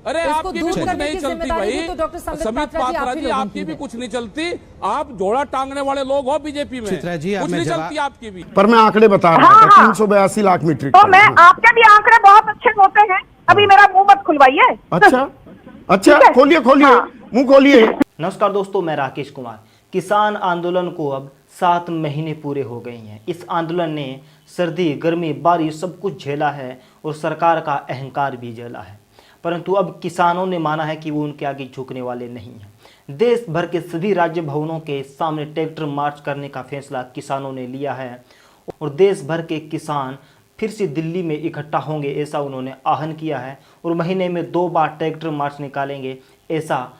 अरे आपकी भी कुछ नहीं चलती भाई, तो डॉक्टर समित पात्रा जी आपकी भी कुछ नहीं चलती। आप जोड़ा टांगने वाले लोग हो बीजेपी में, कुछ नहीं चलती आपकी भी। पर मैं आंकड़े बता रहा था 382 लाख मीट्रिक। तो मैं आपके भी आंकड़े बहुत अच्छे होते हैं, अभी मेरा मुंह मत खुलवाइए। अच्छा खोलिए मुंह खोलिए। नमस्कार दोस्तों, मैं राकेश कुमार। किसान आंदोलन को अब 7 महीने पूरे हो गए हैं। इस आंदोलन ने सर्दी, गर्मी, बारिश सब कुछ झेला है और सरकार का अहंकार भी झेला है, परंतु अब किसानों ने माना है कि वो उनके आगे झुकने वाले नहीं हैं। देश भर के सभी राज्य भवनों के सामने ट्रैक्टर मार्च करने का फैसला किसानों ने लिया है और देश भर के किसान फिर से दिल्ली में इकट्ठा होंगे, ऐसा उन्होंने आहवान किया है और महीने में 2 बार ट्रैक्टर मार्च निकालेंगे, ऐसा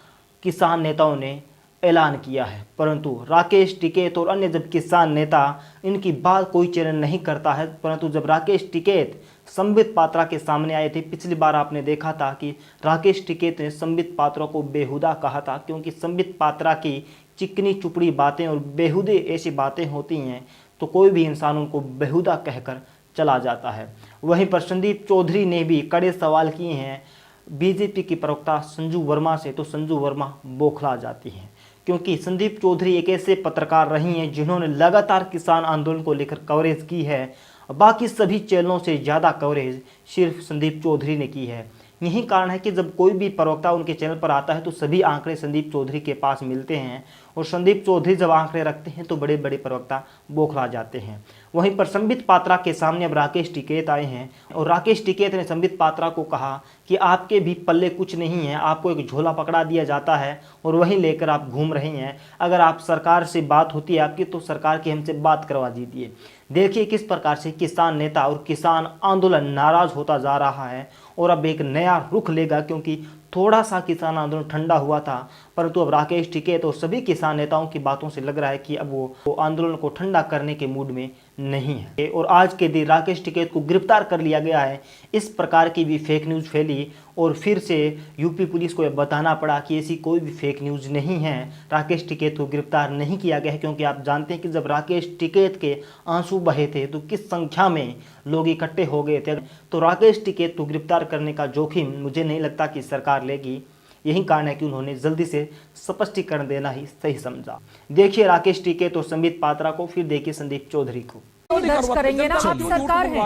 किसान नेताओं ने ऐलान किया है। परंतु राकेश टिकैत और अन्य जब किसान नेता इनकी बात कोई चैनल नहीं करता है, परंतु जब राकेश टिकैत संबित पात्रा के सामने आए थे, पिछली बार आपने देखा था कि राकेश टिकैत ने संबित पात्रा को बेहुदा कहा था, क्योंकि संबित पात्रा की चिकनी चुपड़ी बातें और बेहुदे ऐसी बातें होती हैं तो कोई भी इंसान उनको बेहुदा कहकर चला जाता है। वहीं पर संदीप चौधरी ने भी कड़े सवाल किए हैं बीजेपी की प्रवक्ता संजू वर्मा से, तो संजू वर्मा बौखला जाती हैं, क्योंकि संदीप चौधरी एक ऐसे पत्रकार रही हैं जिन्होंने लगातार किसान आंदोलन को लेकर कवरेज की है। बाकी सभी चैनलों से ज़्यादा कवरेज सिर्फ संदीप चौधरी ने की है। यही कारण है कि जब कोई भी प्रवक्ता उनके चैनल पर आता है तो सभी आंकड़े संदीप चौधरी के पास मिलते हैं और संदीप चौधरी जब आंकड़े रखते हैं तो बड़े बड़े प्रवक्ता बौखला जाते हैं। वहीं पर संबित पात्रा के सामने अब राकेश टिकैत आए हैं और राकेश टिकैत ने संबित पात्रा को कहा कि आपके भी पल्ले कुछ नहीं है, आपको एक झोला पकड़ा दिया जाता है और वहीं लेकर आप घूम रहे हैं। अगर आप सरकार से बात होती है आपकी तो सरकार की हमसे बात करवा दीजिए। देखिए किस प्रकार से किसान नेता और किसान आंदोलन नाराज होता जा रहा है और अब एक नया रुख लेगा, क्योंकि थोड़ा सा किसान आंदोलन ठंडा हुआ था, परंतु अब राकेश टिकैत और सभी किसान नेताओं की बातों से लग रहा है कि अब वो आंदोलन को ठंडा करने के मूड में नहीं है। और आज के दिन राकेश टिकैत को गिरफ्तार कर लिया गया है। इस प्रकार की भी फेक न्यूज़ फैली और फिर से यूपी पुलिस को यह बताना पड़ा कि ऐसी कोई भी फेक न्यूज़ नहीं है, राकेश टिकैत को गिरफ्तार नहीं किया गया है, क्योंकि आप जानते हैं कि जब राकेश टिकैत के आंसू बहे थे तो किस संख्या में लोग इकट्ठे हो गए थे। तो राकेश टिकैत को गिरफ्तार करने का जोखिम मुझे नहीं लगता कि सरकार लेगी। यही कारण है कि उन्होंने जल्दी से स्पष्टीकरण देना ही सही समझा। देखिए राकेश टिकैत और संबित पात्रा को, फिर देखिए संदीप चौधरी को। दर्ज करेंगे ना, आप सरकार है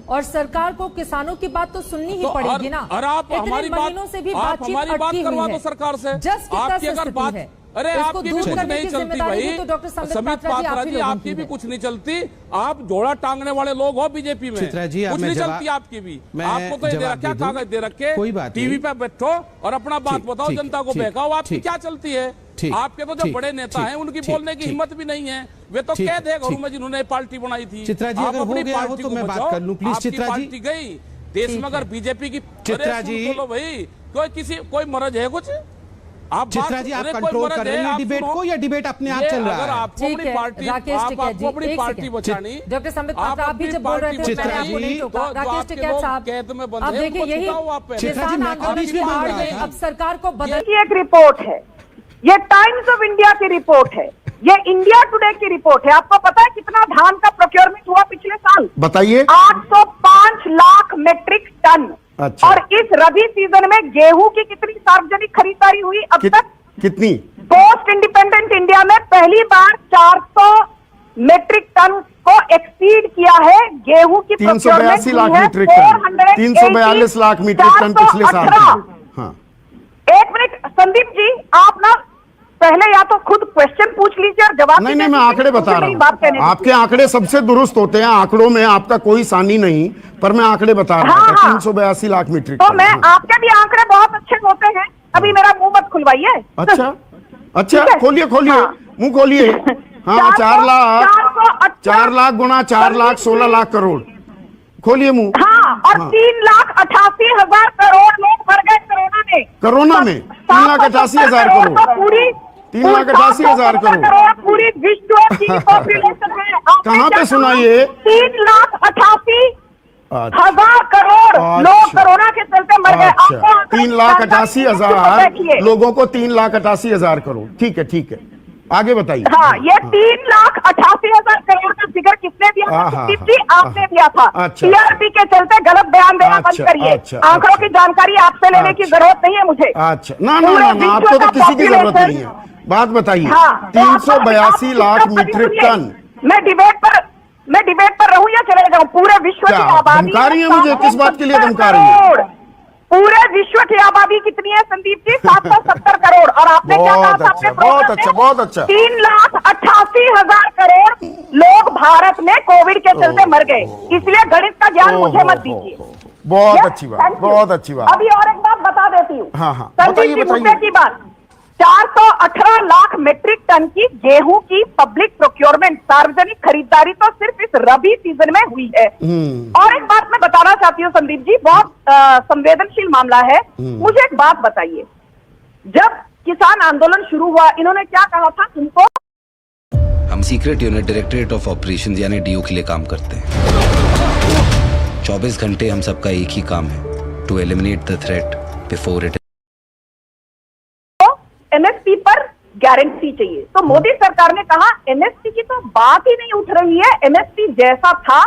और सरकार को किसानों की बात तो सुननी ही पड़ेगी ना। और आप हमारी बात से भी आप हमारी बात करवा दो सरकार से। आपकी अगर बात, अरे आपकी भी कुछ नहीं चलती भाई, तो डॉक्टर संबित पात्रा जी आपकी भी कुछ नहीं चलती। आप जोड़ा टांगने वाले लोग हो बीजेपी में, कुछ नहीं चलती आपकी भी। आपको तो दे रखा, कागज दे रखे, टीवी पे बैठो और अपना बात बताओ, जनता को बहकाओ। आपकी क्या चलती है? आपके तो जो बड़े नेता हैं उनकी बोलने की हिम्मत भी नहीं है। वे तो कह दे घरों में जिन्होंने पार्टी बनाई थी। चित्रा जी अगर हो गया हो तो मैं बात कर लूं प्लीज। चित्रा जी पार्टी गई देश में, अगर बीजेपी की, चित्रा जी बोलो भाई, कोई मर्ज है कुछ? आप चित्रा जी आप कंट्रोल कर रहे हैं डिबेट को या डिबेट अपने आप चल रहा है? अगर आपको अपनी पार्टी, आपको अपनी पार्टी बचानी, डॉक्टर संबित पात्रा आप भी जब बोल रहे थे मैंने आपको नहीं टोका। राकेश टिकैत साहब कैद में बंद अब है, देखिए यही किसान आंदोलन की आड़ में अब सरकार को बदल की एक रिपोर्ट है, ये टाइम्स ऑफ इंडिया की रिपोर्ट है, ये इंडिया टुडे की रिपोर्ट है। आपको पता है कितना धान का प्रोक्योरमेंट हुआ पिछले साल? बताइए। 805 लाख मीट्रिक टन। अच्छा। और इस रबी सीजन में गेहूं की कितनी सार्वजनिक खरीदारी हुई अब तक? कितनी? पोस्ट इंडिपेंडेंट इंडिया में पहली बार 400 मीट्रिक टन को एक्सीड किया है गेहूं की। 382 lakh metric ton, 342 lakh metric ton पिछले साल। हाँ। एक मिनट संदीप जी, आप ना पहले या तो खुद क्वेश्चन पूछ लीजिए और जवाब। नहीं, मैं आंकड़े बता रहा हूँ। आपके आंकड़े सबसे दुरुस्त होते हैं, आंकड़ों में आपका कोई सानी नहीं, पर मैं आंकड़े बता रहा हूँ। 382 लाख मीट्रिक तो मैं आपके भी आंकड़े बहुत अच्छे होते हैं, अभी मेरा मुंह मत खुलवाइए। अच्छा खोलिए मुंह खोलिए। हाँ 4 लाख गुना 4 लाख 16 लाख करोड़। खोलिए मुंह। हाँ, और 3,88,000 करोड़ लोग मर गए कोरोना में। 3,88,000 करोड़। पूरी 3,88,000 करोड़ पूरी विश्व की पॉपुलेशन है। कहाँ पे सुनाइए? 3,88,000 करोड़ लोग कोरोना के चलते मर गए। 3,88,000 लोगों को 3,88,000 करोड़। ठीक है आगे बताइए। हाँ, ये 3,88,000 88,000 करोड़ का फिगर किसने दिया था? संदीप जी आपने दिया था। अच्छा। टीआरपी के चलते गलत बयान देना बंद करिए। आंकड़ों की जानकारी आपसे लेने की जरूरत नहीं है मुझे। अच्छा, ना आपको तो किसी की जरूरत नहीं है। बात बताइए। 382 लाख मीट्रिक टन। मैं डिबेट पर रहूं या चले जाऊं? पूरे विश्व की आबादी धमका रही है मुझे? किस बात के लिए धमका रही है? पूरे विश्व की आबादी कितनी है संदीप जी? 770 करोड़। और आपने क्या कहा था अपने बहुत अच्छा, बहुत अच्छा। 3,88,000 करोड़ लोग भारत में कोविड के चलते मर गए। इसलिए गणित का ज्ञान मुझे मत दीजिए। बहुत अच्छी बात, बहुत अच्छी बात। अभी और एक बात बता देती हूँ। हाँ, संदीप जी, मुद्दे की बात, 418 लाख मीट्रिक टन की गेहूं की पब्लिक प्रोक्योरमेंट, सार्वजनिक खरीदारी तो सिर्फ इस रबी सीजन में हुई है। और एक बात मैं बताना चाहती हूँ संदीप जी, बहुत संवेदनशील मामला है। मुझे एक बात बताइए, जब किसान आंदोलन शुरू हुआ इन्होंने क्या कहा था तुमको? हम secret unit directorate of operations यानी डीओ के लिए काम करते हैं। 24 घंटे हम सबका एक ही काम है, to eliminate the threat before it. MSP पर गारंटी चाहिए। तो मोदी सरकार ने कहा एमएसपी की तो बात ही नहीं उठ रही है, एमएसपी जैसा था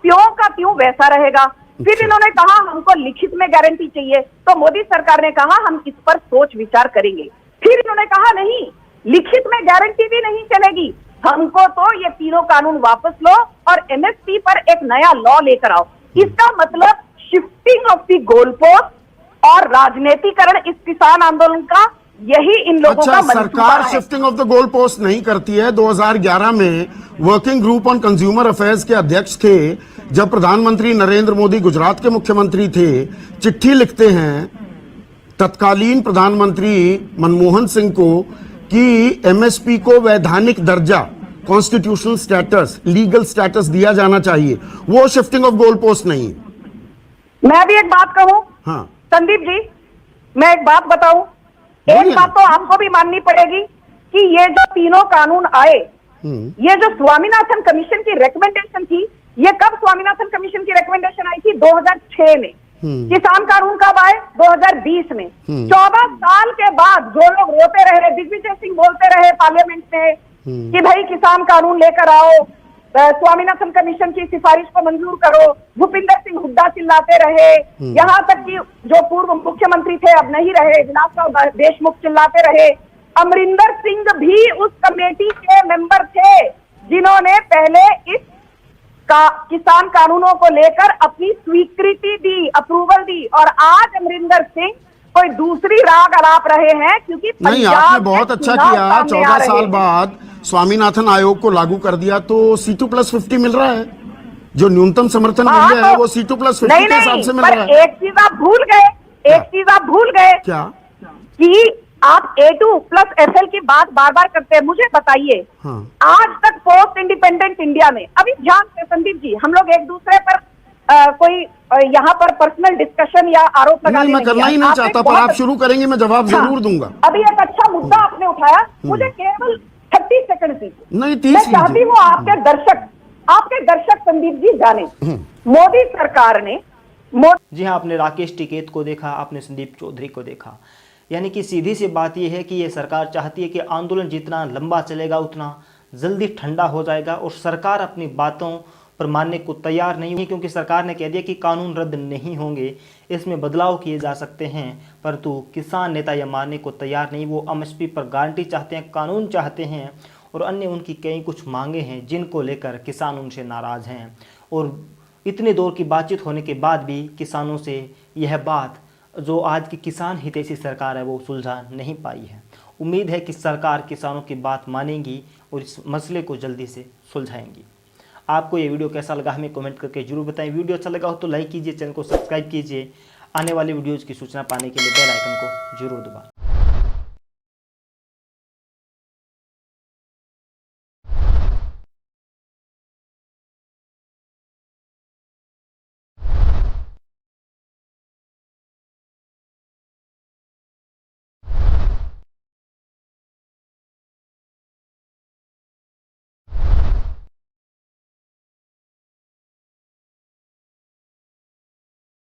त्यों का त्यों वैसा रहेगा। फिर इन्होंने कहा हमको लिखित में गारंटी चाहिए, तो मोदी सरकार ने कहा हम इस पर सोच विचार करेंगे। फिर इन्होंने कहा नहीं, लिखित में गारंटी भी नहीं चलेगी, हमको तो ये तीनों कानून वापस लो और एमएसपी पर एक नया लॉ लेकर आओ। इसका मतलब shifting of the goal post और राजनीतिकरण इस किसान आंदोलन का, यही इन लोगों का मंसूबा सरकार है। Shifting of the goal post नहीं करती है। 2011 में working group on consumer affairs के अध्यक्ष थे, जब प्रधानमंत्री नरेंद्र मोदी गुजरात के मुख्यमंत्री थे, चिट्ठी लिखते हैं तत्कालीन प्रधानमंत्री मनमोहन सिंह को कि एमएसपी को वैधानिक दर्जा, कॉन्स्टिट्यूशनल स्टेटस, लीगल स्टेटस दिया जाना चाहिए। वो शिफ्टिंग ऑफ गोल पोस्ट नहीं। मैं भी एक बात कहूं, हाँ संदीप जी, मैं एक बात बताऊं, एक बात तो आपको भी माननी पड़ेगी कि ये जो तीनों कानून आए, ये जो स्वामीनाथन कमीशन की रिकमेंडेशन थी, ये कब स्वामीनाथन कमीशन की रिकमेंडेशन आई थी? 2006 में। किसान कानून कब आए? 2020 में। 14 साल के बाद जो लोग रोते रहे, दिग्विजय सिंह बोलते रहे पार्लियामेंट में कि भाई किसान कानून लेकर आओ, स्वामीनाथन कमीशन की सिफारिश को मंजूर करो, भूपिंदर सिंह हुड्डा चिल्लाते रहे, यहाँ तक कि जो पूर्व मुख्यमंत्री थे अब नहीं रहे, विलासराव देशमुख चिल्लाते रहे, अमरिंदर सिंह भी उस कमेटी के मेंबर थे जिन्होंने पहले इस किसान कानूनों को लेकर अपनी स्वीकृति दी, अप्रूवल दी। और आज अमरिंदर सिंह कोई दूसरी राग अलाप रहे हैं, क्योंकि नहीं, आपने बहुत अच्छा किया। 14 साल बाद स्वामीनाथन आयोग को लागू कर दिया तो C2+50 मिल रहा है, जो न्यूनतम समर्थन मूल्य है वो C2+50 के हिसाब से मिल रहा है। एक चीज आप भूल गए, एक चीज आप भूल गए क्या? कि आप A2+FL की बात बार बार करते हैं। मुझे बताइए, आज तक पोस्ट इंडिपेंडेंट इंडिया में, अभी ध्यान से संदीप जी, हम लोग एक दूसरे पर कोई यहाँ पर पर्सनल डिस्कशन या आरोप लगाने मैं करना ही नहीं चाहता, पर आप शुरू करेंगे मैं जवाब जरूर दूंगा। अभी एक अच्छा मुद्दा आपने उठाया, मुझे केवल 30 सेकंड दीजिए। नहीं, 30 मैं चाहती हूँ आपके दर्शक संदीप जी जाने, मोदी सरकार ने जी हाँ, आपने राकेश टिकैत को देखा, आपने संदीप चौधरी को देखा। यानी कि सीधी सी बात यह है कि ये सरकार चाहती है कि आंदोलन जितना लंबा चलेगा उतना जल्दी ठंडा हो जाएगा, और सरकार अपनी बातों पर मानने को तैयार नहीं है, क्योंकि सरकार ने कह दिया कि कानून रद्द नहीं होंगे, इसमें बदलाव किए जा सकते हैं, परंतु किसान नेता यह मानने को तैयार नहीं। वो एमएसपी पर गारंटी चाहते हैं, कानून चाहते हैं, और अन्य उनकी कई कुछ मांगे हैं जिनको लेकर किसान उनसे नाराज़ हैं। और इतने दौर की बातचीत होने के बाद भी किसानों से यह बात जो आज की किसान हितैषी सरकार है वो सुलझा नहीं पाई है। उम्मीद है कि सरकार किसानों की बात मानेगी और इस मसले को जल्दी से सुलझाएंगी। आपको ये वीडियो कैसा लगा हमें कमेंट करके जरूर बताएं। वीडियो अच्छा लगा हो तो लाइक कीजिए, चैनल को सब्सक्राइब कीजिए। आने वाली वीडियोज़ की सूचना पाने के लिए बेल आइकन को जरूर दबाएं।